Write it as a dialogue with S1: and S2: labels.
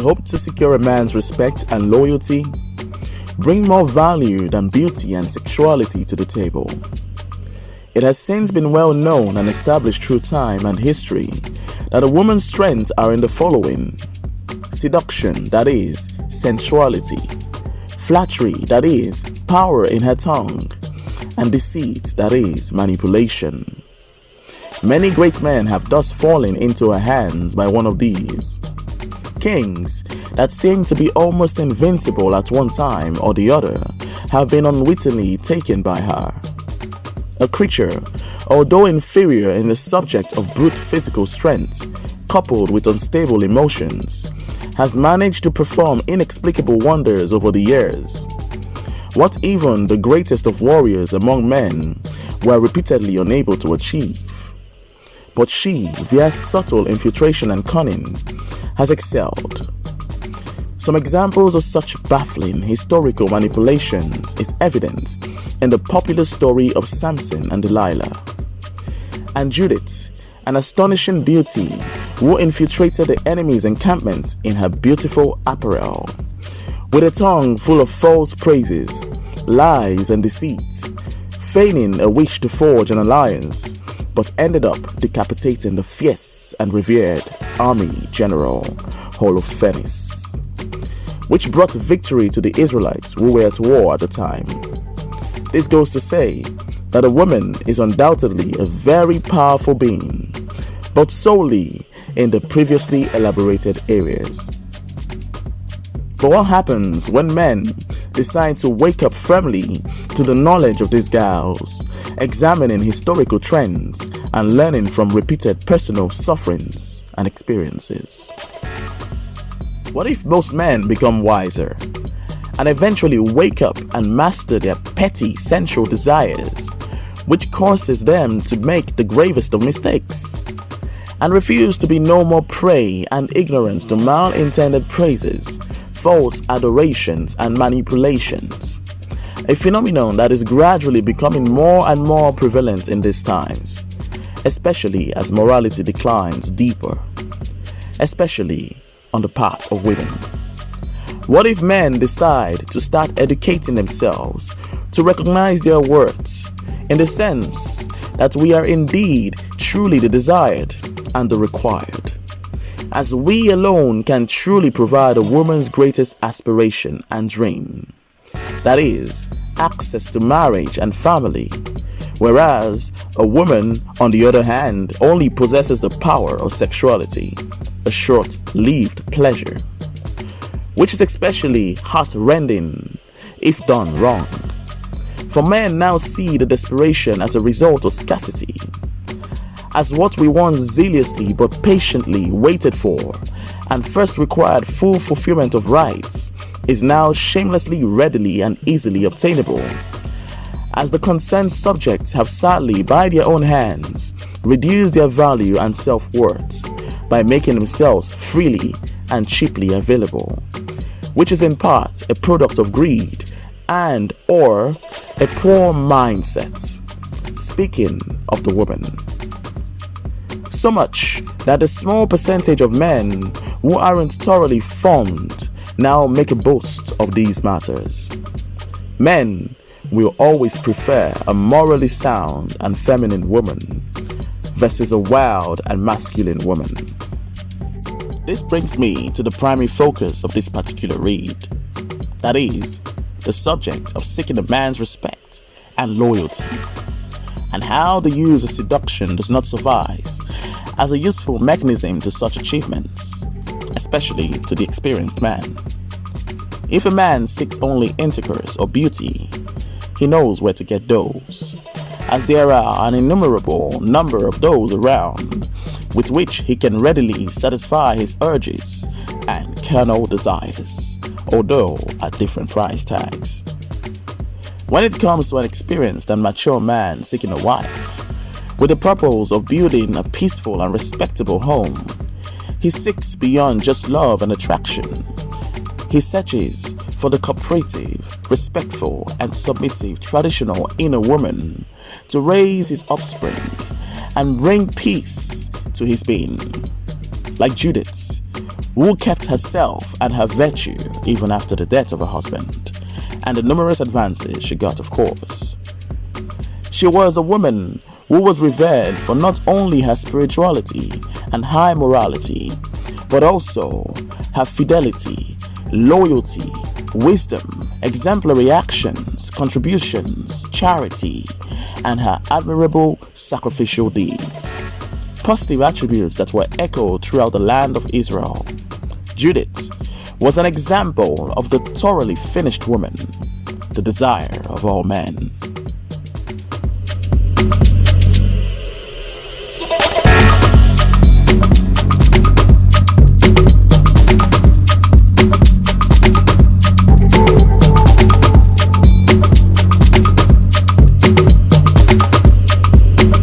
S1: hope to secure a man's respect and loyalty, bring more value than beauty and sexuality to the table. It has since been well known and established through time and history that a woman's strengths are in the following: seduction, that is, sensuality; flattery, that is, power in her tongue; and deceit, that is, manipulation. Many great men have thus fallen into her hands by one of these. Kings that seemed to be almost invincible at one time or the other have been unwittingly taken by her. A creature, although inferior in the subject of brute physical strength, coupled with unstable emotions, has managed to perform inexplicable wonders over the years. What even the greatest of warriors among men were repeatedly unable to achieve. But she, via subtle infiltration and cunning, has excelled. Some examples of such baffling historical manipulations is evident in the popular story of Samson and Delilah. And Judith, an astonishing beauty who infiltrated the enemy's encampment in her beautiful apparel, with a tongue full of false praises, lies and deceit, feigning a wish to forge an alliance, but ended up decapitating the fierce and revered army general Holofernes, which brought victory to the Israelites who were at war at the time. This goes to say that a woman is undoubtedly a very powerful being, but solely in the previously elaborated areas. But what happens when men decide to wake up firmly to the knowledge of these gals, examining historical trends and learning from repeated personal sufferings and experiences? What if most men become wiser and eventually wake up and master their petty sensual desires, which causes them to make the gravest of mistakes, and refuse to be no more prey and ignorant to malintended praises, false adorations, and manipulations? A phenomenon that is gradually becoming more and more prevalent in these times, especially as morality declines deeper, especially on the part of women. What if men decide to start educating themselves to recognize their worth, in the sense that we are indeed truly the desired and the required, as we alone can truly provide a woman's greatest aspiration and dream, that is, access to marriage and family, whereas a woman, on the other hand, only possesses the power of sexuality, a short-lived pleasure, which is especially heart-rending if done wrong. For men now see the desperation as a result of scarcity, as what we once zealously but patiently waited for and first required full fulfillment of rights is now shamelessly, readily, and easily obtainable, as the concerned subjects have sadly, by their own hands, reduced their value and self-worth by making themselves freely and cheaply available, which is in part a product of greed and or a poor mindset. Speaking of the woman, so much that a small percentage of men who aren't thoroughly formed now make a boast of these matters. Men will always prefer a morally sound and feminine woman versus a wild and masculine woman. This brings me to the primary focus of this particular read, that is, the subject of seeking a man's respect and loyalty, and how the use of seduction does not suffice as a useful mechanism to such achievements, especially to the experienced man. If a man seeks only intercourse or beauty, he knows where to get those, as there are an innumerable number of those around with which he can readily satisfy his urges and carnal desires, although at different price tags. When it comes to an experienced and mature man seeking a wife, with the purpose of building a peaceful and respectable home, he seeks beyond just love and attraction. He searches for the cooperative, respectful, and submissive traditional inner woman to raise his offspring and bring peace to his being. Like Judith, who kept herself and her virtue even after the death of her husband, and the numerous advances she got, of course. She was a woman who was revered for not only her spirituality and high morality, but also her fidelity, loyalty, wisdom, exemplary actions, contributions, charity, and her admirable sacrificial deeds. Positive attributes that were echoed throughout the land of Israel. Judith was an example of the thoroughly finished woman, the desire of all men.